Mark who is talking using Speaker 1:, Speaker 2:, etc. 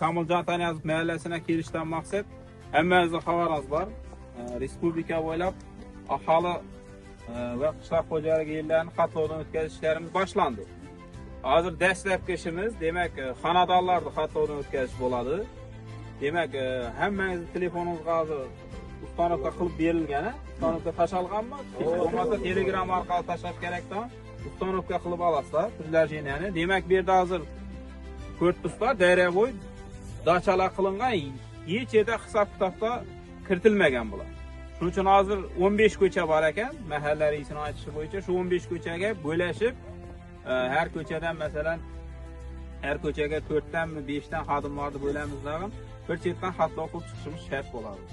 Speaker 1: Kamiljon Taniyazov mahallasiga kelishdan maqsad hammangizga xabaringiz bor. Respublika bo'ylab aholi va qishloq xo'jaligi yerlarini xatlovdan o'tkazish ishlarimiz boshlandi. Hozir dastlabki ishimiz demak xonadonlarni xatlovdan o'tkazish bo'ladi. Demak hammangizning telefoningizga hozir ustanovka qilib berilgan, ustanovka tashalganmi? Bo'lmasa Telegram orqali tashlash kerakdan ustanovka qilib olasizlar, предложениеni. Demak bu yerda hozir korpuslar dairavoy dachalar qilingan, hech yerda hisob-kitobda kiritilmagan bular. Shuning uchun hozir 15 ko'cha bor ekan, mahalla raisining aytishi bo'yicha shu 15 ko'chaga bo'lashib, har ko'chadan masalan har ko'chaga 4 danmi 5 dan xodimlarni bo'lamiz degan bir chetdan xatlov qilib chiqishimiz shart bo'ladi.